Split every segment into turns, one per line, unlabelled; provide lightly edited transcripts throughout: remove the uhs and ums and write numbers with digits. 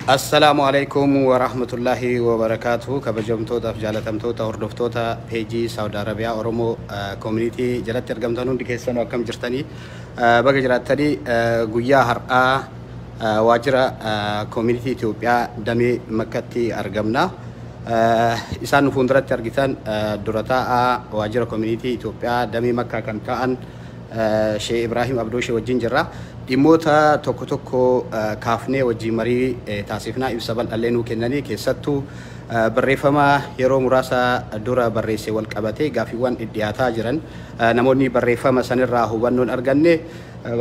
Assalamualaikum warahmatullahi wabarakatuh. Kabajamtoota fi jaalatamtoota hordoftoota peejii Saudi Arabiyaa Oromoo community jalatti argamtan hundi keessanuu akkam jirtanii baga jiraattanii guyyaa har'aa waajjira community Itoophiyaa damee Makkatti argamna. Isaan fuulduratti argitan dura taa'aa waajjira community Itoophiyaa damee Makkaa kan ta'an Sheikh Ibrahim Abdooshee wajjin jirra. Dhimmoota tokko tokko kaafnee wajjin marii taasifnaa ibsa bal'aa nuu kennanii keessattuu barreeffama yeroo muraasa dura barreesse wal qabatee gaafiiwwan dhiyaataa jiran namoonni barreeffama sanirraa hubannoon arganne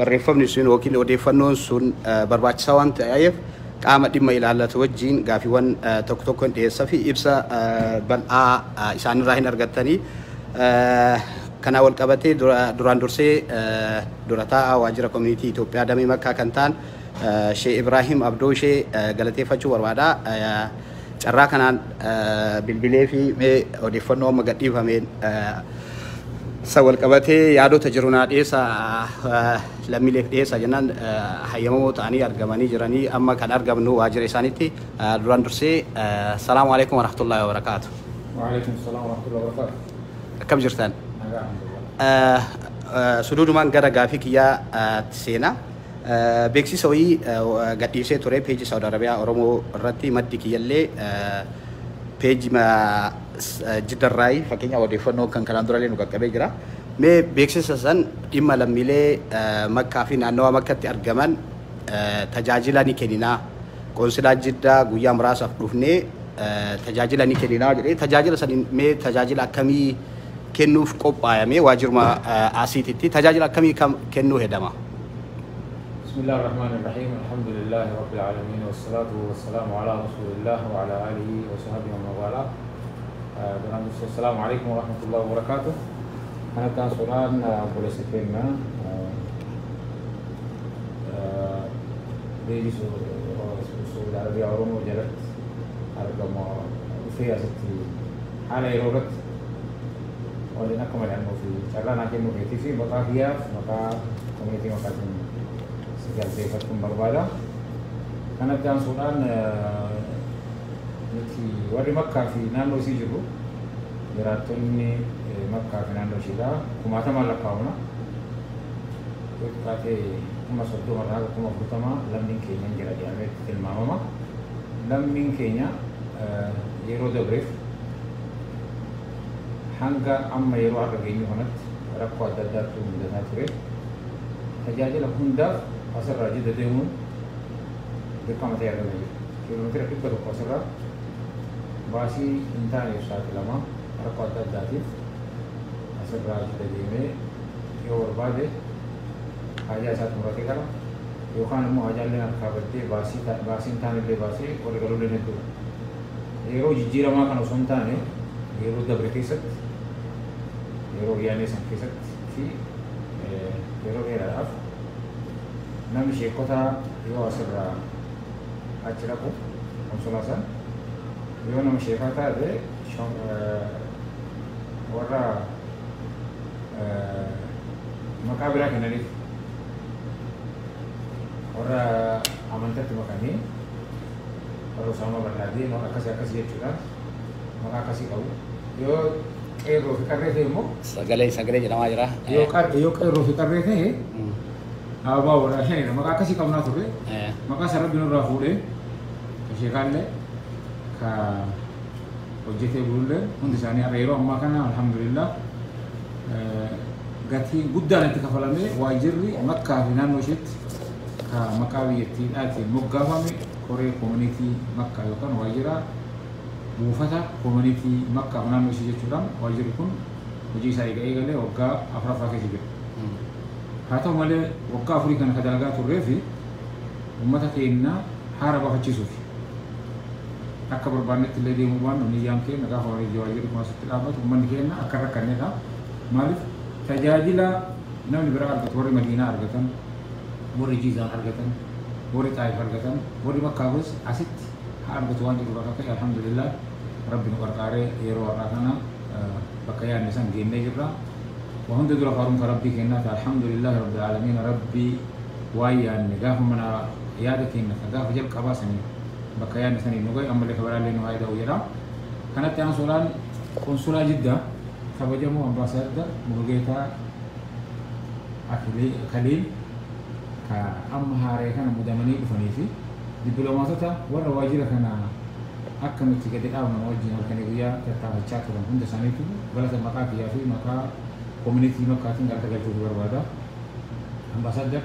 barreeffamni sun yookiin odeeffannoon sun barbaachisaa waan ta'eef qaama dhimma ilaallatu wajjin gaafiiwwan tokko tokko dhiyeessaa fi ibsa bal'aa isaanirraa hin argattanii kana wal qabatee duraan dursee dura taa'aa waajjira community Itoophiyaa damee Makkaa kan ta'an Sheikh Ibrahim Abdooshee galateeffachuu barbaada. Carraa kanaan bilbilee fi odeeffannoo amma gadhiifameen wal qabatee yaadota jiru naa dhiyeessa lammiileef dhiyeessa jennaan hayyamamoo ta'anii argamanii jiranii amma kan argamnu waajjira isaaniitti. Duraan dursee salaamu alaikum warahmatullahi wabarakaatu.
Wa alaikum salaam warahmatullahi wabarakatuh.
Akkam jirtan? Suduudumaan gara gaafii kiyyaa seenaa beeksisa wayii gadhiisee ture peejii Saudi Arabiyaa Oromoo irratti maddi kiyyallee peejii jiddarraayi fakkeenya odeeffannoo kan kanaan durallee nu qaqqabee jira. Mee beeksisa san dhimma lammiilee Makkaa fi naannawa Makkatti argaman tajaajila ni kenninaa qoonsilaa Jiddaa guyyaa muraasaaf dhufnee tajaajila ni kenninaa jedhee tajaajila saniin mee tajaajila akkamii kennuuf qophaa'ame waajjiruma asiititti tajaajila akkamii kennuu hedama.
Bismillahir Rahmanir Rahim. Alhamdulillahi Rabbil Alamin wassalatu wassalamu ala Rasulillah wa ala alihi wa sahbihi wa man wala. Assalamu alaikum warahmatullahi wabarakatuh. Ana kan sunan boleh sekena di Saudi Arabia Oromoo jalatti argama dhufee asitti haala yeroo irratti waliin akka madaalmoo fi carraa naa kennuu keetii fi maqaa kiyyaaf maqaa komunitii Makkaatiin si galteeffachuun barbaada. Kanatti aansuudhaan nuti warri Makkaa fi naannoo isii jiru jiraattonni Makkaa fi naannoo ishiidhaa kumaatamaan lakkaa'amna. Xiqqaatee 30 irraa 40 lammiin keenya hin jira jedhamee tilmaamama. Lammiin keenya yeroo dabreef hanga amma yeroo har'a geenyu kanatti rakkoo adda addaatu mudataa ture. Tajaajila hundaaf asirraa Jidda deemuun dirqama ta'ee argamee jira. Kiiloomeetira 100 asirraa baasii hin taaneef saaxilamaa rakkoo adda addaatiif asirraa Jidda deemee yoo barbaade haajaa isaatti muratee qaba yookaan immoo haajaallee harkaa baddee baasii hin taanellee baasee warri galuuleen hedduudha. Yeroo jijjiiramaa kana osoo hin taane yeroo dabre keessatti yeroo yaanee san keessatti fi yeroo dheeraadhaaf namni sheekota yoo asirraa achi dhaqu konsolaa san yoo nama sheekaa taate warra maqaa biraa kennaniif warra amantatti makanii warra Usaamaa Barlaadee akkasii akkasii jechuudhaan maqaa akkasii qabu. Yoo qeerroo fi qarree ta'e immoo
sagalee jedhamaa jira.
Yoo qeerroo fi qarree ta'e abaa warra shanidha. Maqaa akkasii qabnaa turre maqaa sana Rabbiin irraa fuudhee sheekaallee ka hojjetee bulullee hundi isaanii har'a yeroo ammaa kana alhamdulillah gatii guddaan itti kafalamee waajjirri Makkaa fi naannoo isheetti ka maqaa biyyattiidhaatiin moggaafame koree community Makkaa yookaan waajjira buufata community Makkaa fi naannoo ishee jechuudhaan waajjirri kun hojii isaa eegalee waggaa 4 keessa jira. Haa ta'u malee waggaa 4 kana dalagaa turree fi uummata keenya haara baafachiisuuf akka barbaannetti illee deemuu waan niyyaan keenya gaafa waajjirri kun asitti dhaabbatu uummanni keenya akka rakkanneedha. Maaliif tajaajila namni biraa argatu warri Madiinaa argatan warri Jiizaan argatan warri Xaayif argatan warri Makkaafis asitti haa argatu waan jiru bakka ta'e alhamdulillah Rabbi nu qarqaaree yeroo har'aa kana bakka yaadne san geennee jirra. وهم دول فارون كربي كنا الحمد لله رب العالمين ربي ويا النجاح من يادك إن نجاح جل كباسني بكيان سنين نقول أما اللي كبر لنا هاي دويرة كانت يعني سؤال konsulaa Jiddaa kabajamoo ambaasaadda Mulugeetaa Kaliil ka amma haaree kana mudamanii dhufanii fi dippiloomaatota warra waajjira kana akkamitti gadi dhaabna wajjin halkanii guyyaa tattaafachaa turan hunda isaaniitu galata maqaa kiyyaa fi maqaa koomunitii makkaatiin galata galchuutu barbaada. Ambaasaadda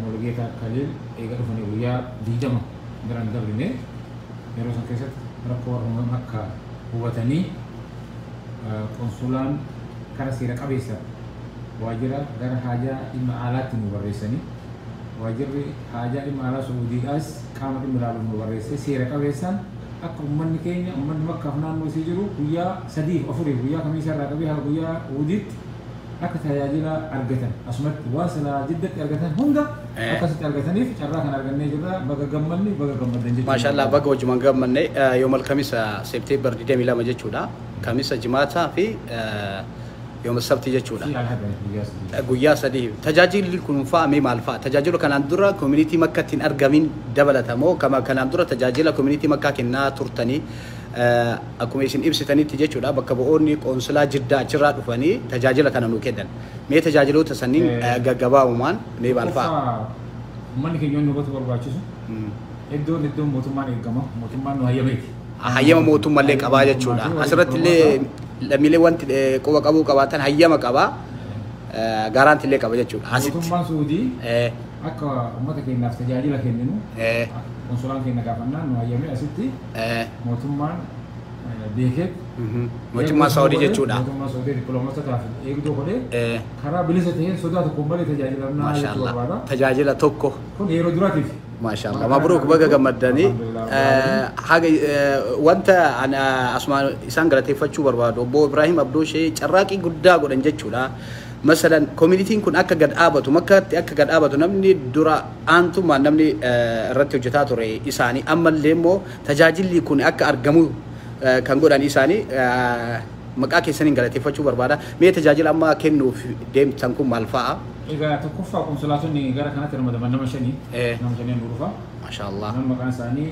Mulugeetaa Kaliil eega dhufanii guyyaa 20 biraan dabrinee yeroo san keessatti rakkoo warra akka hubatanii konsulaan kana seera qabeessa waajjira gara haajaa dhimma alaatti nu barreessanii waajjirri haajaa dhimma alaa Suudiidhaas qaama dhimma ilaalu nu barreessee seera qabeessaan akka uummanni keenya uummanni Makkaaf naannoo isii jiru guyyaa 3 fi 4 guyyaa kamiisa irraa qabee haa guyyaa Uudiitti akka tajaajila argatan asumatti waan silaa Jiddatti argatan hunda akkasitti argataniif carraa kan argannee jirra baga gammanne baga gammaddan jechuudha.
Maashaallah baga wajjumaan gammanne yoomal kamisa Seepteembar 22 jechuudha. Kamisa Jimaataa fi yooma Sabtii jechuudha. Guyyaa sadii tajaajilli kun fa'amee maal fa'a? Tajaajila kanaan dura community Makkaatti hin argamin dabalatamoo kanaan dura tajaajila community Makkaa kennaa turtanii akkuma isin ibsitanitti jechuudha bakka bu'oonni qoonsilaa Jiddaa achirraa dhufanii tajaajila kana nuu kennan. Mee tajaajiloota sanniin gaggabaabumaan mee maal fa'a?
Uummanni keenya nu hubatu barbaachisu iddoon mootummaan eegama mootummaan nu hayyameeti.
Hayyama mootummallee qabaa jechuudha. Asirratti illee lammiilee wanti quba qabuu qabaatan hayyama qabaa gaaraantii illee qaba jechuudha.
Mootummaan Suudii akka uummata keenyaaf tajaajila kenninu konsulaan keenya gaafannaan nu hayyamee asitti mootummaan beekee
mootummaa Saawudii jechuudha.
Mootummaa Saawudii dippiloomaatotaaf eegduu godhee karaa bilisa ta'een sodaa tokko malee tajaajilamnaa jechuudha barbaada.
Tajaajila tokko.
Kun yeroo duraatiif.
Maashaallah mabruuk baga gammaddanii haga wanta ana asmaan isaan galateeffachuu barbaadu obbo Ibrahim Abdooshee carraaqii guddaa godhan jechuudha. Masalan communitiin kun akka gad dhaabatu Makkaatti akka gad dhaabatu namni dura aantummaan namni irratti hojjetaa ture isaanii ammallee immoo tajaajilli kun akka argamu kan godhan isaanii maqaa keessaniin galateeffachuu barbaada. Mee tajaajila amma kennuuf deemtan kun maal fa'a?
Egaa tokkoffaa konsulaatonni gara kanatti ramadaman nama 5 dhufa.
Maashaallah.
Nama maqaan isaanii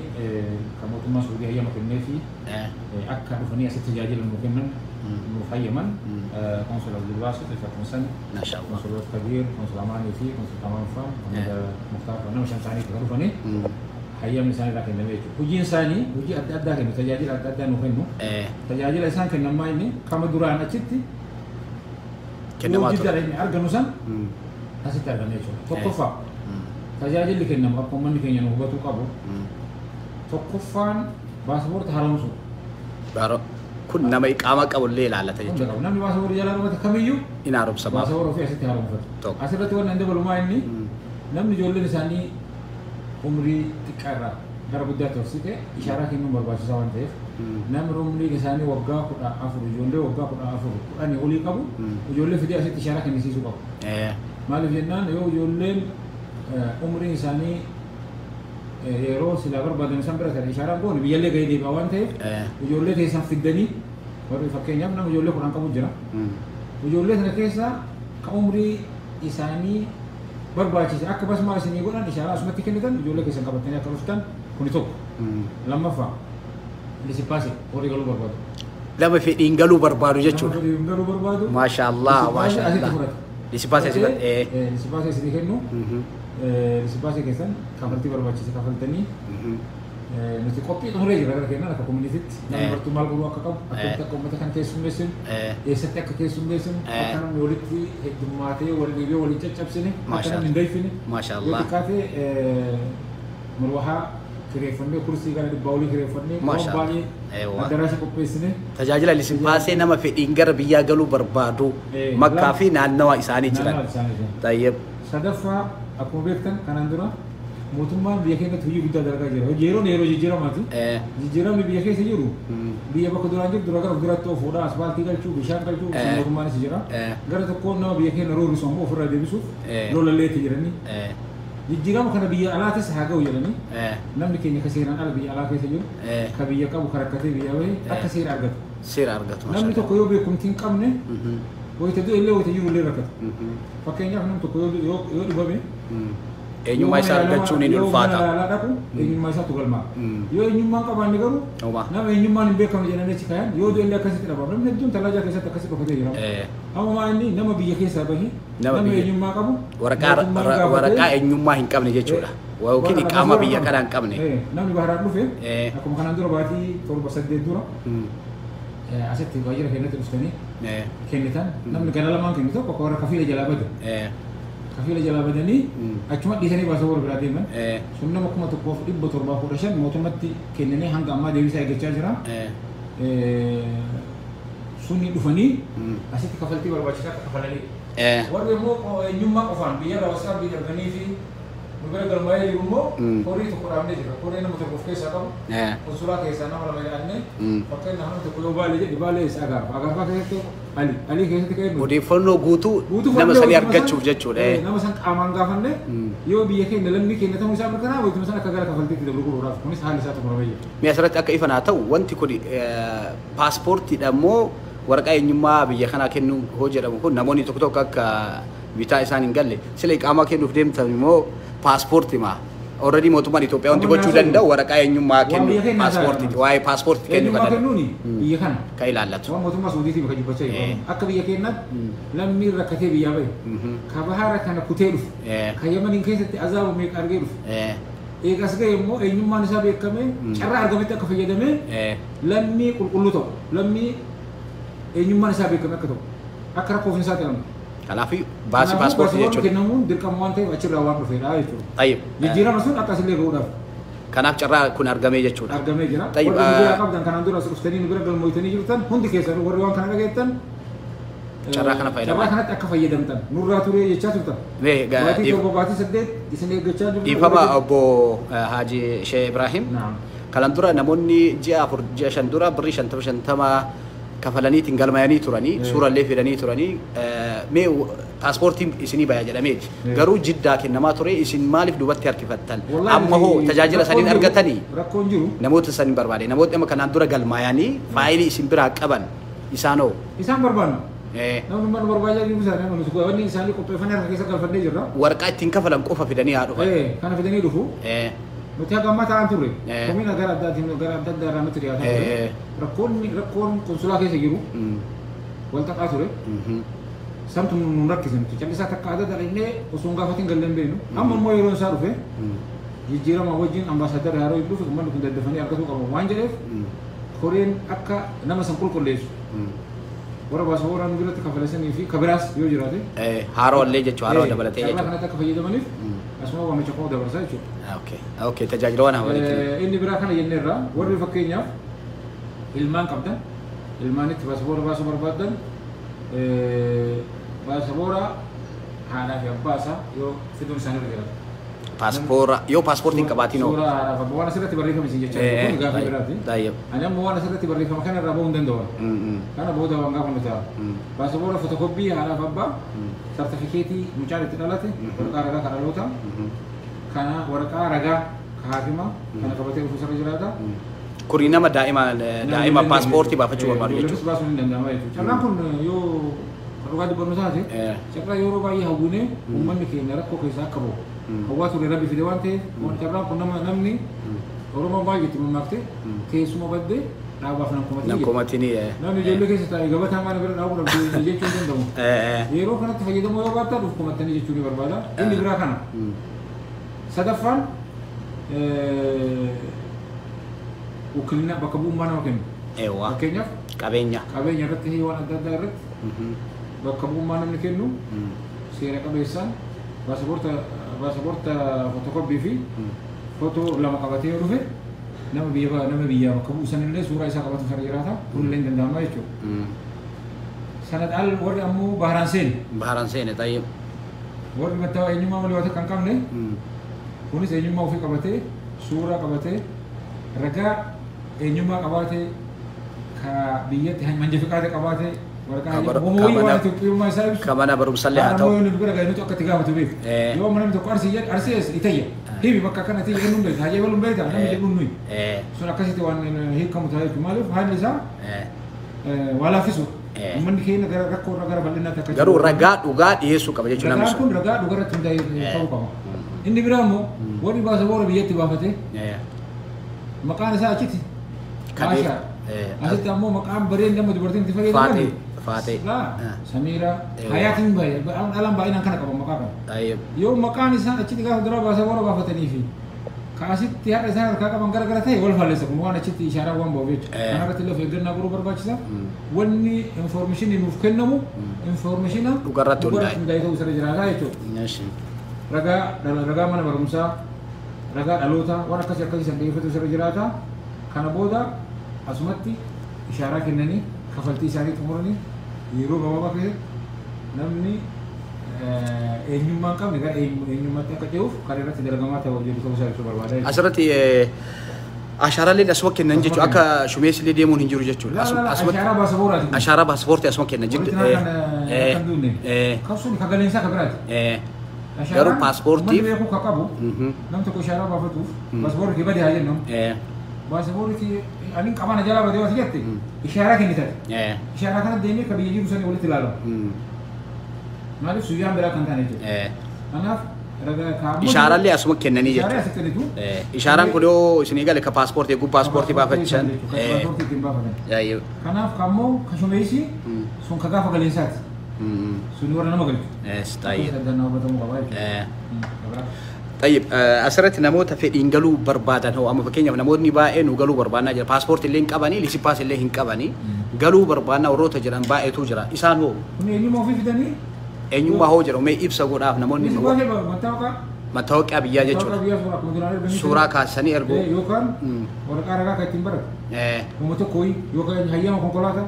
kan mootummaa Suudii hayyama kennee fi akka dhufanii asitti tajaajila nu kennan nuuf hayyaman konsulaa Abdulbaasir Ifaatuun San, konsulaa Kabiir, konsulaa Maanii fi konsulaa Manfaa, Muktaar nama 5 isaanii kan dhufanii hayyamni isaanii irraa kennamee jechuudha. Hojiin isaanii hojii adda addaa kennu tajaajila adda addaa nu kennu. Tajaajila isaan kennan maa inni kama duraan achitti kennamaa ture. Inni arganu san asitti argamee jechuudha. Tokkoffaa tajaajilli kennamu akka uummanni keenya nu hubatuu qabu tokkoffaan baasaboorta haaromsuu.
Kun nama iqaamaa qabullee ilaallata jechuudha.
Namni baasaboorri jalaa dhumate kamiyyuu
in haaromsa baaf.
Baasaboorri ofii asitti haaromfatu. Asirratti waan dabalumaa inni namni ijoolleen isaanii umrii xiqqaa irraa gara guddaatti horsiite ishaaraa kennuun barbaachisaa waan ta'eef namni umriin isaanii waggaa 14 ijoollee waggaa 14 olii qabu ijoollee fidee asitti ishaaraa kennisiisuu qabu. Maaliif jennaan yoo ijoolleen umriin isaanii yeroo silaa barbaadan isaan bira ta'e ishaaraan goone biyyallee gahee deebi'a waan ta'eef ijoollee keessan fiddanii warri fakkeenyaaf nama ijoollee 10 qabu jira. Ijoollee sana keessaa kan umrii isaanii barbaachisa akka basmaa isinii godhan ishaaraa asumatti kennitan ijoollee keessan qabatanii akka dhuftan kuni tokko. Lammaffaa lisipaase horii galuu barbaadu.
Lama fedhiin galuu barbaadu jechuudha.
Fedhiin galuu barbaadu.
Maashaallah maashaallah. Lisipaase isinii kennu. Lisipaase keessan kafaltii barbaachisa kafaltanii nuti qophii xumuree jira gara kennan akka koominiitiitti namni bartuu maal godhuu akka qabu akkamitti akka uummata kan keessummeessinu eessatti akka keessummeessinu akka namni walitti heddummaatee wal dhiibee waliin caccabsine akka namni hin dayfine yoo xiqqaate murwahaa kireeffannee kursii gara dhibbaa olii kireeffannee waan baay'ee addaraasha qopheessine. Tajaajila lisipaasee nama fedhiin gara biyyaa galuu barbaadu Makkaa fi naannawa isaanii jiran. Tayyib.
Sadaffaa akkuma beektan kanaan dura mootummaan biyya keenyatti hojii guddaa dalagaa jira. Yeroo jijjiiramaati. Jijjiiramni biyya keessa jiru biyya bakka duraan jiru dura gara fuulduraatti ofuudha asfaaltii galchuu bishaan galchuu mootummaanis jira. Gara tokkoon nama biyya keenya roorrisu ammoo ofirraa deebisuuf lolalleetti jiranii. Jijjiirama kana biyya alaatis haa ga'u jedhanii namni keenya ka seeraan ala biyya alaa keessa jiru ka biyya qabu ka rakkatee biyya bahee akka seera argatu.
Seera argatu.
Namni tokko yoo beekumtii hin qabne wayita du'e illee wayita jiru illee rakkata. Fakkeenyaaf namni tokko yoo dhibame
eenyummaa isaa argachuun ni ulfaata.
Eenyummaa isaa tugalmaa. Yoo eenyummaan qabaanne garuu nama eenyummaan hin beekamu jedhanii achi kaayan yoo du'ellee akkasitti dhabamu. Namni hedduun talaajaa keessatti akkasitti dhokatee jira. Amma inni nama biyya keessaa bahi nama eenyummaa qabu.
Waraqaa eenyummaa hin qabne jechuudha. Yookiin iqaama biyya kanaa hin qabne.
Namni baharaan dhufe akkuma kanaan dura baatii 7-8 dura asitti waajjira keenyatti dhuftanii kennitan namni gara lamaan kennitu tokko warra kafiila jalaa badu. Kafiila jalaa badanii achuma dhiisanii baasoo warra biraa deeman. Sun nama 1715 mootummatti kennanii hanga ammaa deebisaa eeggachaa jira. Sunni dhufanii asitti kafaltii barbaachisaa kafalanii. Warri immoo eenyummaa qofaan biyya rawasaa biyya arganii fi Mungkin kalau bayar di rumah, kori itu kurang deh juga. Kori nama terbuka siapa? Konsulat ke sana malam ini, pakai nama itu kalau balik di balik agak pakai itu Ali ke itu kayak.
Mudi follow gutu, nama sali harga cuci cuci.
Nama sang amanggapan deh. Yo biaya ke dalam ni kita mesti apa kerana? Itu misalnya kagak kafal tidak berkurang. Kami sehari satu orang aja.
Misalnya aku Ivan atau wanti kodi paspor tidak mau warga eenyummaa biyya kanaa kennu hoo jedhamu kun namoonni tokko tokko akka bitaa isaan hin galle sila iqaamaa kennuuf deemtan immoo paaspoortii maa already mootummaan Itoophiyaa wanti gochuu danda'u waraqaa eenyummaa kennu paaspoortii waa'ee paaspoortii kennu kan
biyya kana
kan ilaallatu
mootummaa Suudiitii bakka jibbachaa jiru akka biyya keenyaatti lammii rakkatee biyyaa bahe ka bahaara kana kutee dhufu ka Yemeniin keessatti azaabu meeqa argee dhufu eegas ga'e immoo eenyummaan isaa beekamee carraa argametti akka fayyadamee lammii qulqulluu ta'u lammii eenyummaan isaa beekame akka ta'u akka rakkoof hin saaxilamu. Kanaafuu baasii paaspoortii jechuudha. Kennamuun dirqama waan ta'eef achirraa waan dhufeedha jechuudha. Tayyib. Jijjiirama sun akkasillee ga'uudhaaf. Kanaaf carraa kun argamee jechuudha. Argamee jira. Tayyib. Warri biyyaa qabdan kanaan dura dhuftanii nu bira galmooytanii jirtan hundi keessan warri waan kana dhageettan. Carraa kana fayyadamaa. Carraa kanatti akka fayyadamtan nurraa turee jechaa turtan. Baatii torba baatii 8 isin eeggachaa jirtu. Dhiifama
obbo Haaji Sheekh Ibrahim. Kanan dura namoonni ji'a 4 ji'a 5 dura birrii 50 kafalaniitiin galmayanii turanii suurallee fidanii turanii mee paaspoortiin isinii bayaa jedhameeti garuu jiddaa kennamaa ture isin maaliif duubatti harkifattan amma hoo tajaajila saniin argatanii
rakkoon jiru
namoota saniin barbaade namoota amma kanaan dura galmayanii faayilii isin biraa qaban isaanoo
isaan barbaanna namni mana barbaajaa jiru isaanii amma nuti wanni isaanii qopheeffannee harka keessa galfannee jirra
waraqaa ittiin kafalan qofa fidanii haa dhufan
kana fidanii dhufu nuti haga ammaa ta'an turre komiin gara addaatiin gara adda addaa irraa nutti dhiyaataa ture rakkoon konsulaa keessa jiru wal xaxaa ture samtu nun rakkise nuti callisaa takka adda dhalinnee osoo hin gaafatiin galleen beenu amma immoo yeroo isaa dhufe jijjiirama wajjin ambaasaadara yeroo hin dhufe uummanni kun daddafanii argatuu qabu waan jedheef koreen akka nama san qulqulleessu warra baasa warraan biratti kafalasanii fi kabiraas yoo jiraate
haaroo illee jechuu haaroo dabalatee
jechuudha kanatti akka fayyadamaniif asuma waamicha koo dabarsaa jechuudha.
Okay, tajaajila waan hawwatii.
Inni biraa kana jennee irraa warri fakkeenyaaf ilmaan qabdan ilmaanitti baasaboora baasuu barbaadan baasaboora haadhaa fi abbaa isaa yoo fiduun isaanii irra jiraatu.
Paaspoora yoo paaspoortiin qabaatiin oo.
Suuraa haadhaa fi abbaa waan asirratti barreeffame isin jechaa kun gaafa biraati. Ani amma waan asirratti barreeffama kana irraa bahuu hin danda'u. Kana booda waan gaafa nuti ta'a. Baasaboora footokooppii haadhaa fi abbaa sartifikeetii mucaan itti dhalate waraqaa ragaa kan dhaloota kana waraqaa ragaa kaafima kana qabatee dhufu sarara jiraata.
Kuri nama daa'ima paaspoortii baafachuu barbaadu
jechuudha. Baasuun hin danda'ama jechuudha. Carraan kun yoo dhugaa dubbannu taate carraa yeroo baay'ee hawwinee uummanni keenya rakkoo keessaa akka bahu. Hawwaa ture rabbi fide waan ta'eef carraan kun namni Oromoo baay'eetti mammaakte keessuma baddee dhaabaaf
nankomatiin
namni ijoollee keessa taa'ee gabataa maal bira dhaabuu dhabdee jechuu hin danda'u. Yeroo kanatti fayyadamuu yoo baattaa dhufu komattanii jechuu ni barbaada. Inni biraa kana. Sadaffaan wukiilina bakka bu'ummaa nama kennu. Fakkeenyaaf
qabeenya
irratti waan adda addaa irratti bakka bu'ummaa namni kennu seera qabeessaan baasaboorta footokooppii fi footoo lama qabatee yoo dhufe nama biyyaa bakka bu'u sanillee suuraa isaa qabatu sana jiraata kunillee hin danda'ama jechuudha. Sana dhaal warri ammoo baharaan seene
taa'ee
warri mataa eenyummaa malee waan kan qabne kunis eenyummaa ofii qabatee suuraa qabatee ragaa eenyummaa qabaatee ka biyyatti manja fiqaate qabaatee
kamana barumsallee haa ta'u.
Namoonni bira ga'ee nuti akka itti gaafatu beeku. Yoo namni tokko arsii itayya hibi bakka kanatti jedhu nuyi taajee waluun beektaa namni jedhu nuyi. Sun akkasitti waan hiikamu ta'a jechuudha maaliif haalli isaa waa laaffisuudha. Uummanni keenya gara rakkoo irraa gara bal'inaatti akka
garuu ragaa dhugaa dhiyeessuu qaba jechuudha.
Ragaan kun ragaa dhugaa irratti hundaa'ee ta'uu qaba. إني برامو وري باسبور بيجي بافته مكان ساكتي عاشا أنت أمو مكان برين لما تبرتين تفري
فاتي
لا سميرة حياتين باي ألم باين أنا كم مكان
طيب
يوم مكان إنسان أشتي كذا درا باسبور بافتني فيه كاسيت تيار إنسان كذا كم كذا تهي ولا فلسة كم وانا أشتي إشارة وان بوفيت أنا كتلو في الجنة برو برباچسا وني information إنوفكن نمو information
وقررت
داي تو سر جراغا يتو
ماشي
رجع mana barumsa raga alota wana kasih sendiri itu sering jerata karena boda asumati isyarat kini kafalti sari tumurni hero bawa pakai namni enyuman kam nega enyuman tak kejauh karena tidak gamata wajib itu sari berbeda
asrati أشارة لي أسمك إن نجيت أكا شميس اللي ديمون هنجرو جتشو
أشارة باسبورات
أشارة باسبورتي أسمك إن نجيت
كابسون كقالين سا كبرات
Garu pasporti.
Mana aku kakabu? Nam tu koshara apa tu? Paspor kita dia aja nam. Paspor ki, aning kapan aja lah berdewas gitu. Isyarat ini tadi. Isyarat kan demi kabi jadi urusan boleh tilalu. Mari suyam bela kantan itu. Anak
Isyarat li asma kenna ni jechuu. Isyaaraan kun yoo isin eegale ka paaspoortii eeguu paaspoortii baafachan. Yaayyo.
Kanaaf kammoo kashumeessi sun ka gaafa galeensaati. Sun warra nama galchu.
طيب. طيب أسرت نموت في إنجلو بربادن هو أما فكينيا نموتني بقى إنه قالوا بربانا جل باسبورت اللي إنكاباني لسي باس اللي إنكاباني قالوا بربانا وروتا جران بقى توجرا إنسان هو.
إني ما في فداني.
إني ما هو جرا وما يبصق وناف نموتني. ما توك أبي يا جتشو. سورة كاسني أرجو.
يوكان. وركارا كاتيمبر. ومتو كوي يوكان هيا ما كونكولاتا.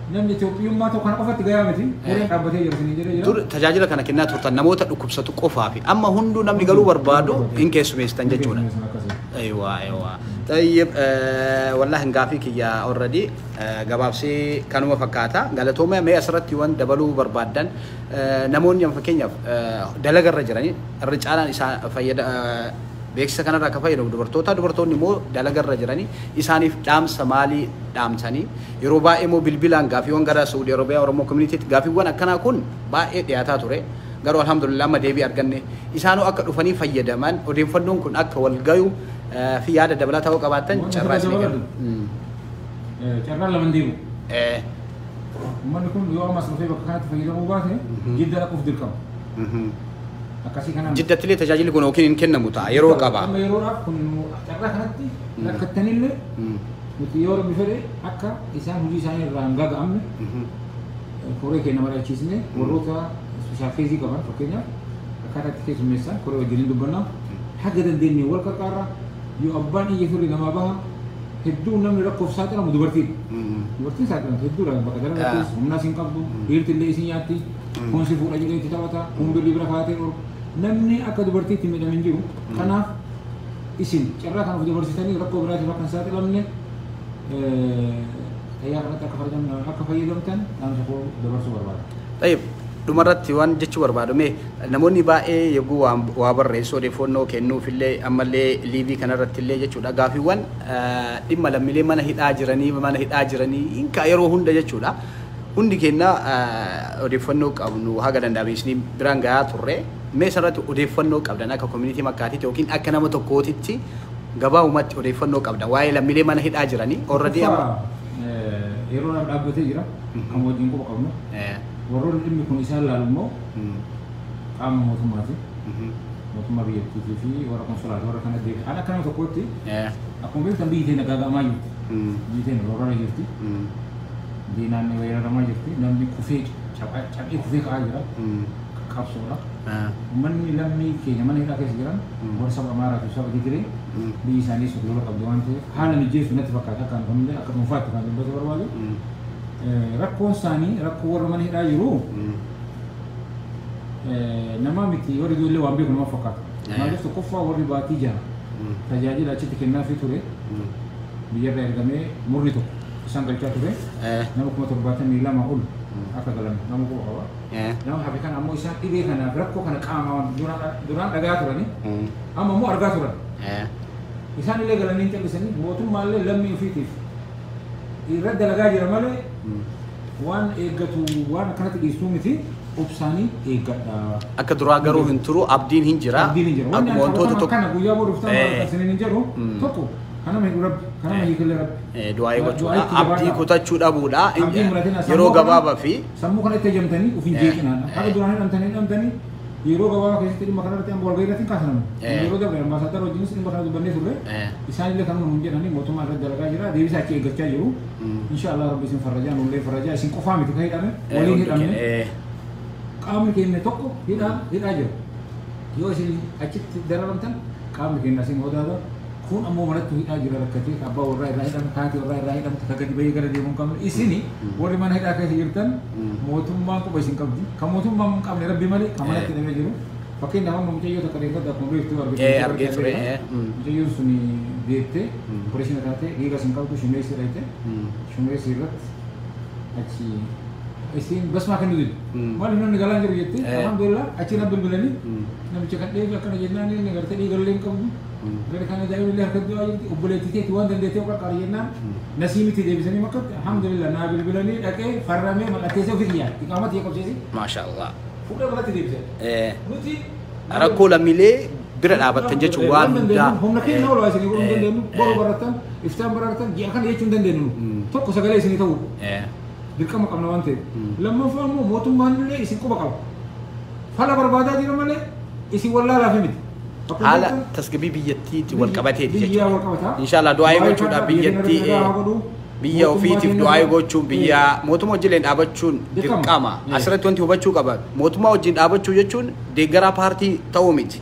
namni Itoophiyaa ummaa tokko kana qofatti gayaa miti warreen dhaabbatee jiru isin jedhee jira
tajaajila kana kennaa turtan namoota dhukkubsatu qofaa fi amma hunduu namni galuu barbaadu hin keessumeessitan jechuudha aywa tayyib wallahi hangaafi kiyya already gabaabsee kanuma fakkaata galatooma mee asirratti waan dabaluu barbaadan namoonni amma fakkeenyaaf dalagarra jiranii irra caalaan isaa fayyada beeksisa kanarraa ka fayyadamu dubartoonni immoo dalagarra jiranii isaaniif dhaamsa maalii dhaamsanii yeroo baay'ee immoo bilbilaan gaafiiwwan gara Saudi Arabiyaa Oromoo communitytti gaafiiwwan akkanaa kun baay'ee dhiyaataa ture garuu alhamdulillah amma deebii arganne isaanoo akka dhufanii fayyadaman odeeffannoon kun akka wal gayu fi yaada dabalataa yoo qabaatan carraa isinii galu.
Carraa lama deemu. Uummanni kun yoo ammas dhufee bakka kanatti fayyadamuu baate jidda dhaquuf dirqama.
Jiddatti illee tajaajilli kun yookiin hin kennamu ta'a yeroo qaba.
Amma yeroodhaaf kun carraa kanatti rakkattanillee nuti yoo rabbi fedhe akka isaan hojii isaanii irraa hin gaaga'amne koree keenya mari'achiisne warroota ispeeshaal keezii qaban fakkeenyaaf akkaataa itti keessummeessan koree wajjin dubbannaa haga dandeenye wal qarqaarra yoo abbaan iyya firri namaa baha hedduu namni rakkoof saaxilamu dubartiin. Dubartiin saaxilamtu hedduudha bakka dalagattis humnaas hin qabdu dhiirti illee isin nyaatti kuunsi fuudha jedhee itti taphata humbilli bira kaatee oolu. Namni akka dubartiitti miidhamin jiru kanaaf isin carraa kanaaf dabarsitanii rakkoo biraatiif akka hin saaxilamne tayyaa kanatti akka fayyadamtan dhaamsa koo dabarsuu barbaada.
Tayyib dhumarratti waan jechuu barbaadame namoonni baay'ee yoguu waa barreessu odeeffannoo kennuufillee ammallee liivii kanarratti illee jechuudha gaafiiwwan dhimma lammiilee mana hidhaa jiranii hinka yeroo hunda jechuudha. Hundi keenya odeeffannoo qabnu haga danda'amne biraan gahaa turre mee sanarratti odeeffannoo qabdan akka community makkaatiitti yookiin akka nama tokkootitti gabaabumatti odeeffannoo qabdan waa'ee lammiilee mana hidhaa jiranii already
yeroo nama dhaabbatee jira kan wajjin quba qabnu warroonni dhimmi kun isaan laalu immoo qaama mootummaati mootummaa biyyattiitii fi warra konsulaata warra kana deebi an akka nama tokkootti akkuma beektan biyyi teenya gaaga'amaa jirti biyyi teenya waraana jirti diinaan weeraramaa jirti namni kufee cabee kufee ka'aa jira qabsoodha manni lammii keenya mana hidhaa keessa jiran warra saba amaaraa fi saba Tigiree biyyi isaanii sukkulola qabdu waan ta'eef haala mijeessu natti fakkaata akkaan kamillee akka dhuunfaatti kan dubbatu barbaadu rakkoon isaanii rakkoo warra mana hidhaa jiru nama miti warri ijoollee waan beeku nama fakkaata maaliif tokkoffaa warri baatii jara tajaajila achitti kennaafii ture biyyarra ergamee murni tokko isaan galchaa ture nama 72 ol akka galan nama koo qaba nama hafe kan ammoo isaan dhibee kanaaf rakkoo kana qaamaan duraan dhagaa turani amma ammoo argaa turan isaan illee galanii hin callisanii mootummaallee lammii ofiitiif irra dalagaa jira malee waan eeggatu waan akkanatti dhiistuu miti أبساني إيجادا
أكدروا أجروا هنترو عبدين هنجرا
أكو أنتو كنا قويا بورفتان كسنين هنجرو تكو كنا ما يقول رب كنا ما يقول رب
دعائي بتشوف عبدي كوتا تشوف أبو لا يرو جبابا في
سمو كنا تجمع وفي جيكنا هذا دوران أمتني يرو جبابا كذي تري مكاننا تيام بول غيرتين كاسنام يرو ده بيرم بس هذا روجينس إن مكاننا بني سورة إسحاق اللي كانوا مونجي ناني موتو مارد دلقا جرا ديبي ساكي إيجادا يرو إن شاء الله ربي سين فرجان ولي فرجان سين كفامي تكاي دامه ولي هيرامه kami kini toko hida aja yo sini acit dalam tan kami kini nasi moda ada kun amo mana tu hida aja rakati abba orang dan kaki orang dan kagak dibayar kada dia mungkam isini orang mana hida kasih irtan motum bang ko basin kabdi kamu tu bang kami rabbi mali kamana tidak begitu pakai nama mungkin yo tak ada kat mobil itu arbe yo suni dete presiden kate giga singkau tu shumai sirate shumai sirat aci isin bas makan dulu. Malu nang negalan jadi itu, alhamdulillah. Acina belbelani, nabi cakap dia akan jadi ni negar tadi galing kamu. Dari kana jauh lihat kedua jadi ubulai titik tuan dan dia tiap kali na nasi miti dia bisa ni makan. Alhamdulillah nabi belbelani, okay, farame malah tiada fikir. Ikamat dia kau sih.
Masya Allah.
Fuda berarti dia bisa. Nuti.
Aku lamile berat abad tenja cuan.
Hom nak kena orang sini orang dan baru beratan, iftar beratan, dia akan dia cundan dia dulu. Tok kau segala sini tahu. Dirka makam nawante lamma famu motum manle isi ko bakaw fala barbada di namale isi walla la fimit
hala tasgabi biyati wal qabati inshallah du'a go chuda biyati biya ofiti du'a go chu biya motum ojilen abachun dirqama asrat 20 obachu qaba motum ojin abachu yechun de gara party tawmit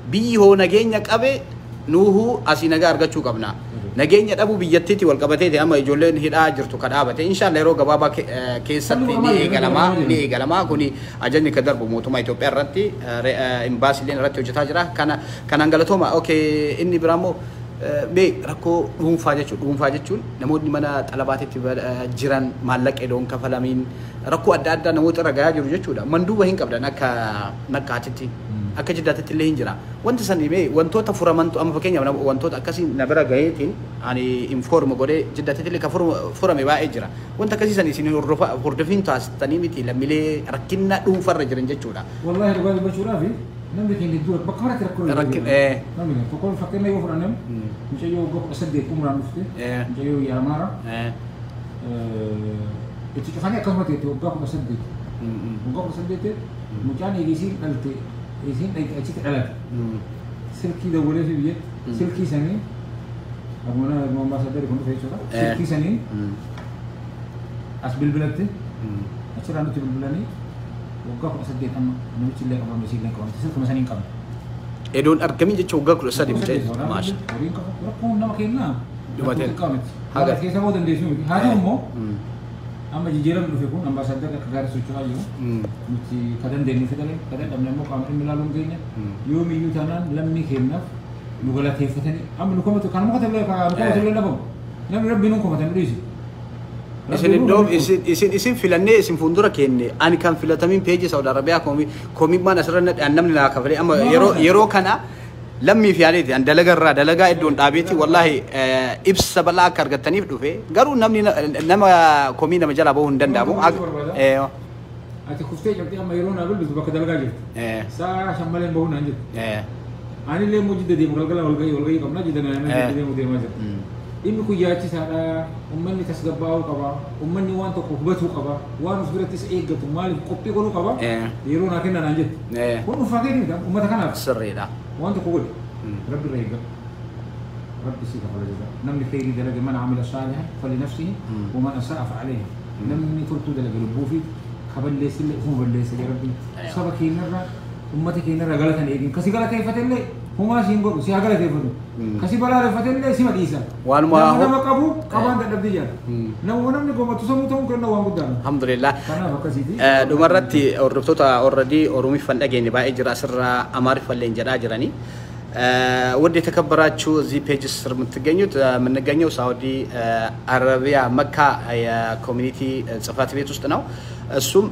bi ho nagenya qabe nuhu asinaga argachu qabna nagenya dabu biyyatti wal qabatee amma ijoolleen hidhaa jirtu kadhaabate inshallah yeroo gabaabaa keessatti ni eegalama kuni ajanni ka darbu mootummaa Itoophiyaa irratti imbaasileen irratti hojjetaa jira kana galatooma okay inni biraammoo mee rakkoo dhuunfaa jechuun namoonni mana xalabaatitti jiran maallaqee doon kafalamiin rakkoo adda addaa namoota irra gahaa jiru jechuudha manduuba hin qabdan akka atitti akka jiddaatti illee hin jira wanti san mee wantoota furamantu amma fakkeenyaaf wantoota akkasii na bira gaheetiin ani inform godhee jiddaatti illee ka furame baay'ee jira wanta akkasii san isin hordofin taasistanii miti lammiilee rakkinna dhuunfarra jiran jechuudha.
Wallahi dhugaa dubbachuudhaaf namni keenya dura bakka maratti namni tokkoon fakkeenya yoo fudhannem mucayyoo gokka saddeet umraan dhufte mucayyoo yaamaara itti cufanii akkasuma ta'etti waggaa kudha saddeet mucaan eegisii dhalte isin achitti dhalate silkii dawwalee fi biyyatti silkii sanii abuna ambaasaadari kun dhufe jechuudha silkii sanii as bilbilatte achirraa nutti bilbilanii waggaa kudha saddeet amma namichi illee qabamne si illee qabamte silkuma sanii hin qabne
edoon argamii jecha waggaa kudha sadii mucaa maasha
rakkoon nama kennaa
dhumateen
haga keessa moo dandeessu miti haa ta'u immoo amma jijjiiramni dhufe kun ambaasaaddarri akka gaarii socho'aa jiru nuti ka dandeenyu fidale ka dadhabne immoo qaama dhimmi ilaaluun keenya yoomiyyuu taanaan lammii kennaaf nu galateeffatanii amma nu komatu kan mukata illee dhabamu namni rabbi nuun komatan dhiisi. Isin filannee isin fuuldura kenne ani kan filatamin peeji Saudi Arabiyaa koomimmaan asirra namni naa kafalee amma yeroo kana lammii fi adeeti an dalagaa iddoon dhaabeeti wallahi ibsa bal'aa akka argattaniif dhufe garuu namni nama komii nama jalaa bahuu hin danda'amu. Ati kuftee jirti amma yeroo naa bilbisu bakka dalagaa jirti. Saa shammaleen bahuu naan jirti. Ani illee immoo jidda deemu galgala walgahii qabna jidda nama deemu deemaa jira. Dhimmi kun yaachisaadha ummanni tasgabbaa'uu qaba ummanni waan tokko hubatuu qaba waan of birattis eeggatu maaliif qophii godhuu qaba yeroo naa kenna naan jirti. Kun dhuunfaa keenya uummata kanaaf.
Sirriidha.
وانت قول رب الرجال رب سيدنا الرجال نمني خير دلق من عمل صالحا فلنفسه ومن اساء فعليه نمني فرتو دلق ربوفي خبل ليس اللي هو ليس يا ربي سبكي نرى امتك نرى غلطا ايدين كسي غلطا يفتل هما سينغو سي غلطا يفتل كسي بلا يفتل سيما ديسا
وان ما هو
نما قبو قبان دبديا نو نمني قوم تسمو كنا وان قدام
الحمد لله دمرتي اورفتوتا اوريدي اورومي فندغيني با اجرا سر اماري فلين جدا جراني ودي تكبراችሁ እዚ ፔጅ ስር የምትገኙት የምንገኘው ሳውዲ አረቢያ መካ የኮሚኒቲ ጽፋት ቤት ውስጥ ነው እሱም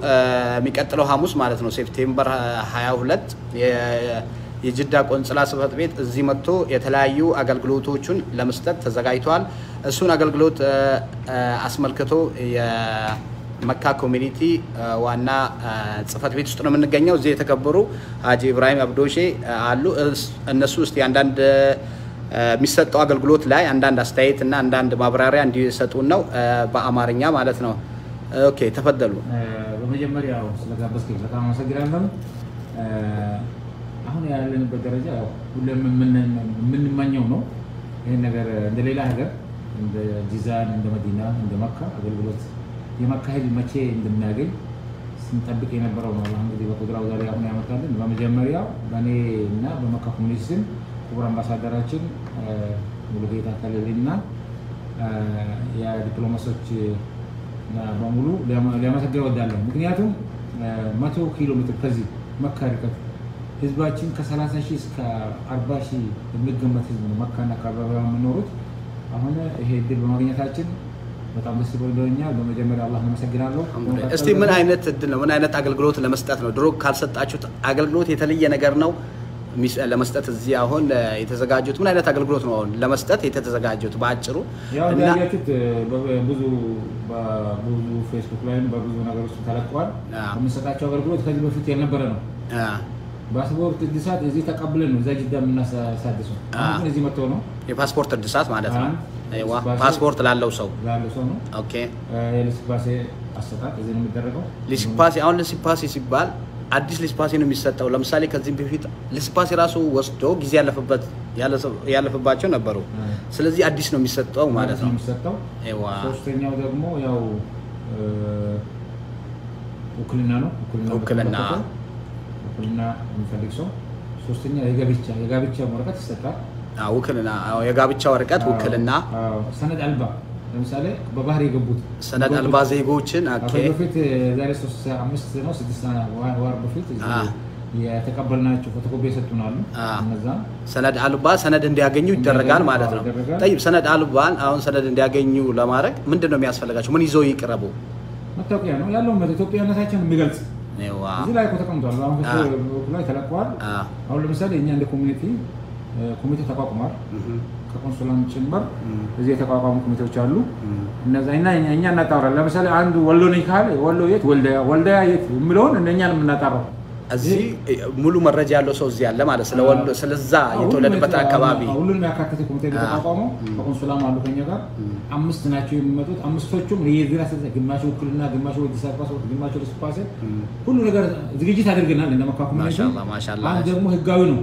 የሚቀጥለው ሐሙስ ማለት ነው ሴፕቴምበር 22 የጅዳ ቆንጽላ ጽፈት ቤት እዚህ መጥቶ የተለያዩ አገልግሎቶችን ለመስጠት ተዘጋጅቷል እሱን አገልግሎት አስመልክቶ መካ ኮሚኒቲ ዋና ጽፈት ቤት ውስጥ ነው የምንገኘው። እዚህ የተከበሩ ሀጂ ኢብራሂም አብዶሼ አሉ። እነሱ ውስጥ አንዳንድ የሚሰጠው አገልግሎት ላይ አንዳንድ አስተያየት እና አንዳንድ ማብራሪያ እንዲሰጡን ነው በአማርኛ ማለት ነው። ኦኬ ተፈደሉ።
በመጀመሪያ ስለጋበዝከኝ በጣም አመሰግናለሁ። አሁን ያለንበት ደረጃ ሁሉም የምንመኘው ነው። ይሄን ነገር እንደ ሌላ ሀገር እንደ ጂዛን እንደ መዲና እንደ መካ አገልግሎት የመካሄድ መቼ እንደምናገኝ ስንጠብቅ የነበረው ነው። አላህ እንግዲህ በቁድራው ዛሬ አሁን ያመጣልን። በመጀመሪያ በኔ እና በመካ ኮሚኒቲ ስም ክቡር አምባሳደራችን ሙሉጌታ ከለሌና የዲፕሎማቶች በሙሉ ሊያመሰግን እወዳለሁ። ምክንያቱም 100 ኪሎ ሜትር ከዚህ መካ ርቀት ህዝባችን ከ30,000 እስከ 40,000 የሚገመት ህዝብ ነው መካና አካባቢዋ የሚኖሩት። አሁን ይሄ እድል በማግኘታችን በጣም ደስ ብሎኛል። በመጀመሪያ አላህ እናመሰግናለሁ።
እስቲ ምን አይነት እድል ነው? ምን አይነት አገልግሎት ለመስጠት ነው? ድሮ ካልሰጣችሁት አገልግሎት የተለየ ነገር ነው ለመስጠት እዚህ አሁን የተዘጋጁት ምን አይነት አገልግሎት ነው አሁን ለመስጠት የተዘጋጁት? ባጭሩ
ያው እንዳያችሁት ብዙ ፌስቡክ ላይ በብዙ ነገሮች ተለቀዋል። የምንሰጣቸው አገልግሎት ከዚህ በፊት ያልነበረ ነው። ፓስፖርት እድሳት እዚህ ተቀብለን ነው እዛ ጅዳ የምናሳድሰው። አሁን እዚህ መጥቶ ነው
የፓስፖርት እድሳት ማለት ነው። አይዋ ፓስፖርት ላለው ሰው
ነው።
ኦኬ
የሊስፓሴ አሰጣጥ እዚህ ነው የሚደረገው።
ሊስፓሴ አሁን ሊስፓሴ ሲባል አዲስ ሊስፓሴ ነው የሚሰጠው። ለምሳሌ ከዚህ በፊት ሊስፓሴ ራሱ ወስዶ ጊዜ ያለፈባቸው ነበሩ። ስለዚህ አዲስ ነው የሚሰጠው ማለት ነው
የሚሰጠው። ሶስተኛው ደግሞ ያው ውክልና ነው። ውክልና የሚፈልግ ሰው ሶስተኛ የጋብቻ ወረቀት ይሰጣል።
ውክልና የጋብቻ ወረቀት ውክልና
ሰነድ አልባ ለምሳሌ በባህር የገቡት
ሰነድ አልባ ዜጎችን
በፊት ዛሬ 3-5 ነው 6 ወር በፊት የተቀበልናቸው ፎቶኮፒ የሰጡናሉ። እነዛ
ሰነድ አልባ ሰነድ እንዲያገኙ ይደረጋል ማለት ነው። طيب ሰነድ አልባን አሁን ሰነድ እንዲያገኙ ለማድረግ ምንድነው የሚያስፈልጋቸው? ምን ይዘው ይቅረቡ?
መታወቂያ ነው ያለው ኢትዮጵያነታቸውን የሚገልጽ እዚህ ላይ ተቀምጧል። አሁን ላይ ተለቋል። አሁን ለምሳሌ እኛ እንደ ኮሚቴ ተቋቁሟል። ከኮንሱላም ጭምር እዚህ የተቋቋሙ ኮሚቴዎች አሉ። እነዛና እኛ እናጣራለን። ለምሳሌ አንዱ ወሎ ነኝ ካለ ወሎ የት ወልደያ የት የሚለውን እኛን የምናጣራው
እዚህ ሙሉ መረጃ ያለው ሰው እዚህ ያለ ማለት ስለወሎ ስለዛ የተወለደበት አካባቢ
ሁሉንም ያካተተ ኮሚቴ ተቋቋመ። በኮንሱላም አሉ ከኛ ጋር 5 ናቸው የሚመጡት። 5ቶቹም ለየዚራ ግማሽ ውክልና ግማሽ ወዲሳ ፓስፖርት ግማሽ ሊስፓሴ ሁሉ ነገር ዝግጅት አድርገናል። እንደመካ ኮሚኒቲ
ማሻአላ
አንድ ደግሞ ህጋዊ ነው።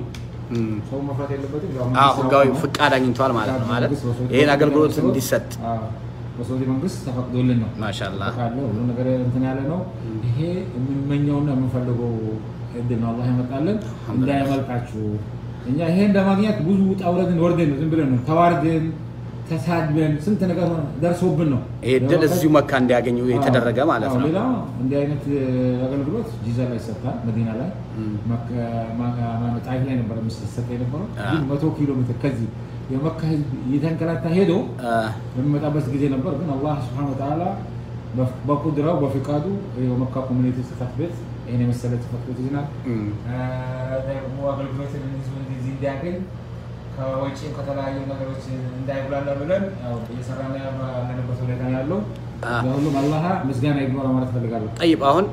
ሰው መፍራት የለበትም።
ህጋዊ ፍቃድ አግኝቷል ማለት ነው። ማለት ይሄን አገልግሎት እንዲሰጥ
በሳውዲ መንግስት ተፈቅዶልን ነው።
ማሻአላ
ሁሉ ነገር እንትን ያለ ነው። ይሄ የምንመኘውና የምንፈልገው እድል ነው። አላህ ያመጣልን እንዳያመልጣችሁ። እኛ ይሄ እንደማግኘት ብዙ ውጣ ውረድን ወርደን ዝም ብለን ነው ተዋርደን ተሳድበን ስንት ነገር ደርሶብን ነው
ይሄ እድል እዚሁ መካ እንዲያገኙ የተደረገ ማለት ነው።
ሌላ እንዲህ አይነት አገልግሎት ጂዛ ላይ ይሰጣል። መዲና ላይ ጣይፍ ላይ ነበር የሚሰጥ የነበረው። ግን 100 ኪሎ ሜትር ከዚህ የመካ ህዝብ እየተንከላታ ሄዶ የሚመጣበት ጊዜ ነበር። ግን አላህ ሱብሓነሁ ወተዓላ በቁድራው በፍቃዱ የመካ ኮሚኒቲ ጽፈት ቤት ይሄን የመሰለ ተፈቅዶ ይዝናል። ደግሞ አገልግሎትን እዚህ እንዲያገኝ ከወጪ ከተለያዩ ነገሮች እንዳይጉላላ ብለን ያው እየሰራን ያለንበት ሁኔታ ያለው ለሁሉም አላህ ምስጋና ይግባው ማለት ፈልጋለሁ።
طيب አሁን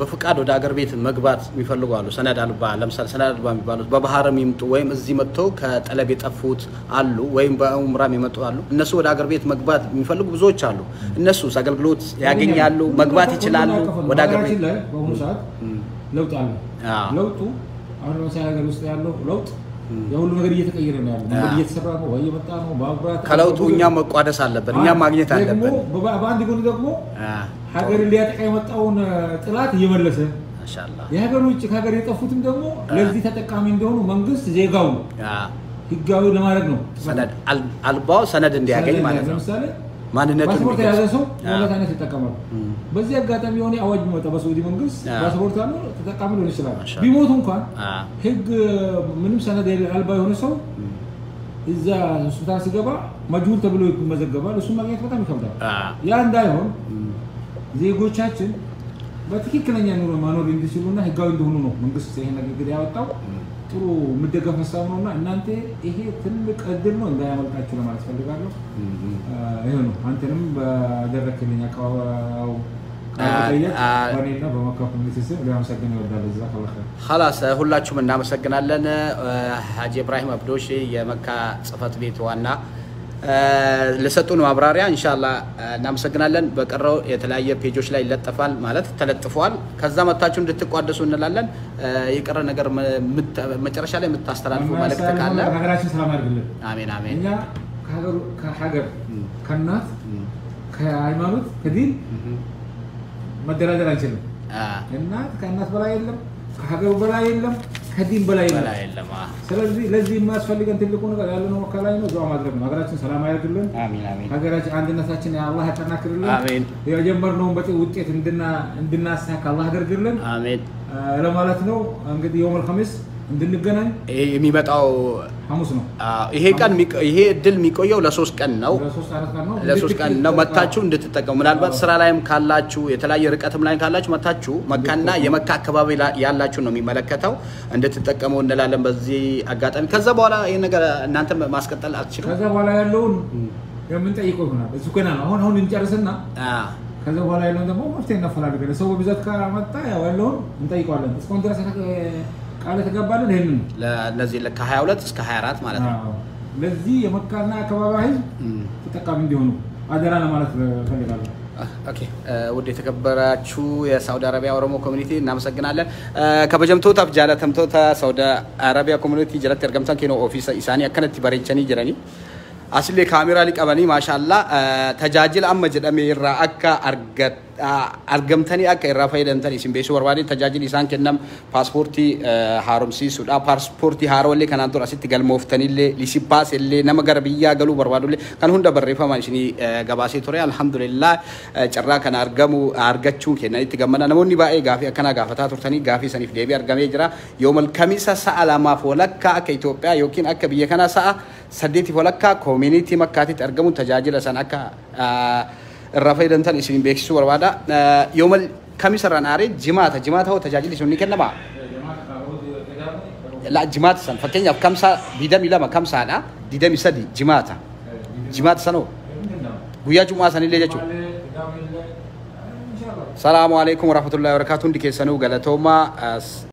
በፍቃድ ወደ ሀገር ቤት መግባት የሚፈልጉ አሉ። ሰነድ አልባ ለምሳሌ ሰነድ አልባ የሚባሉት በባህርም ይምጡ ወይም እዚህ መጥተው ከጠለብ የጠፉት አሉ ወይም በኡምራም የመጡ አሉ። እነሱ ወደ ሀገር ቤት መግባት የሚፈልጉ ብዙዎች አሉ። እነሱስ አገልግሎት ያገኛሉ? መግባት ይችላሉ? ወደ ሀገር ቤት
ላይ በአሁኑ ሰዓት ለውጥ አለ። ለውጡ አሁን ለምሳሌ ሀገር ውስጥ ያለው ለውጥ የሁሉ ነገር እየተቀየረ ነው ያለው። ነገር እየተሰራ ነው ወይ የመጣ ነው ባብራት
ከለውጡ እኛም መቋደስ አለብን። እኛም ማግኘት አለብን።
በአንድ ጎን ደግሞ ሀገር ሊያጠቃ የመጣውን ጥላት እየመለሰ
ማሻአላ
የሀገር ውጭ ከሀገር የጠፉትም ደግሞ ለዚህ ተጠቃሚ እንደሆኑ መንግስት ዜጋው ህጋዊ ለማድረግ ነው።
ሰነድ አልባው ሰነድ እንዲያገኝ ማለት ነው።
ለምሳሌ
ማንነቱን
ፓስፖርት የያዘ ሰው ሁለት አይነት ይጠቀማል። በዚህ አጋጣሚ የሆነ አዋጅ ቢመጣ በሳውዲ መንግስት ፓስፖርት አለው ተጠቃሚ ሊሆን ይችላል። ቢሞቱ እንኳን ህግ ምንም ሰነድ አልባ የሆነ ሰው እዛ ሆስፒታል ሲገባ መጅሁል ተብሎ ይመዘገባል። እሱ ማግኘት በጣም ይከብዳል። ያ እንዳይሆን ዜጎቻችን በትክክለኛ ኑሮ መኖር እንዲችሉና ህጋዊ እንደሆኑ ነው መንግስት ይሄን ነገር ያወጣው። ጥሩ ምደገፍ ሀሳብ ነውና እናንተ ይሄ ትልቅ እድል ነው እንዳያመልጣችሁ ለማለት ፈልጋለሁ። ይሄ ነው አንተንም በደረክልኝ አቀባው بنينا بمكة كوميونيتي سيم اللي مسجلين ودال جزاك الله خير
خلاص ሁላችሁም እናመሰግናለን ሀጂ ኢብራሂም አብዶሽ የመካ ጽፈት ቤት ዋና ለሰጡን ማብራሪያ ኢንሻአላህ እናመሰግናለን በቀረው የተለያየ ፔጆች ላይ ይለጠፋል ማለት ተለጥፏል ከዛ መጣችሁ እንድትቋደሱ እንላለን የቀረ ነገር መጨረሻ ላይ የምታስተላልፉ መልእክት ካለ
ሀገራችን ሰላም ያድርግልን
አሜን አሜን
እኛ ከሀገር ከናት ከሃይማኖት ከዲን መደራደር አንችልም እናት ከናት በላይ የለም ከሀገሩ በላይ የለም ከዲን በላይ የለም ስለዚህ ለዚህ የሚያስፈልገን ትልቁ ነገር ያለነው ወከላይ ነው ዱዓ ማድረግ ነው ሀገራችን ሰላም ያድርግልን አሜን አሜን ሀገራችን አንድነታችን ያላህ ያጠናክርልን አሜን የጀመርነውን ውጤት እንድናሳካ አላህ ያድርግልን አሜን ለማለት ነው እንግዲህ يوم الخميس እንድንገናኝ የሚመጣው ሐሙስ ነው ይሄ ቀን ይሄ እድል የሚቆየው ለ3 ቀን ነው ለ3 ቀን ነው መታችሁ እንድትጠቀሙ ምናልባት ስራ ላይም ካላችሁ የተለያየ ርቀትም ላይ ካላችሁ መታችሁ መካና የመካ አካባቢ ያላችሁ ነው የሚመለከተው እንድትጠቀሙ እንላለን በዚህ አጋጣሚ ከዛ በኋላ ይሄ ነገር እናንተ ማስቀጠል አትችሉም ከዛ በኋላ ያለውን የምንጠይቀው ነው እሱ ገና ነው አሁን እንጨርስና ከዛ በኋላ ያለውን ደግሞ መፍትሄ እናፈላልጋለን ሰው በብዛት ካመጣ ያለውን እንጠይቀዋለን እስካሁን ድረስ ቃል ተገባልን ይሄንን ለዚህ ከ22 እስከ 24 ማለት ነው ለዚህ የመካና አካባቢ ህዝብ ተጠቃሚ እንዲሆኑ አደራ ለማለት ፈልጋለሁ ኦኬ ወደ ተከበራችሁ የሳውዲ አረቢያ ኦሮሞ ኮሚኒቲ እናመሰግናለን ከበጀምቶታ ጃለተምቶታ ሳውዲ አረቢያ ኮሚኒቲ ጀለት ያርገምታን ከኖ ኦፊስ ኢሳኒ አከነቲ ባሬቸኒ ጅራኒ asli kamera li qabani mashallah tajajil amma jedhame irra akka argamtani akka irra fayyadamtani isin beesu barbaade tajajil isaan kennam paaspoortii haaromsiisuudha paaspoortii haarolle kanaan dura asitti galmooftaniillee lisipaas illee nama gara biyyaa galuu barbaadullee kan hunda barreeffama isinii gabaasee ture alhamdulillah carraa kana argachuun kennanitti gammada namoonni baay'ee gaafii akkana gaafataa turtanii gaafii saniif deebii argamee jira yoomal kamisa sa'a lamaaf walakka akka Itoophiyaa yookiin akka biyya kana sa'a 8 walakka community makkaatitti argamu tajaajila san akka rafaidantan isin beeksisuu barbaada yoomal kamisa ranaare jimaata hoo tajaajilli sun ni kennama la jimaata san fakkeenyaaf kamsa 22 kamsaadha 23 jimaata sanoo guyyaa jumaa sanillee jechuudha salaamu alaykum warahmatullahi wabarakatuh ndikeessanu galatooma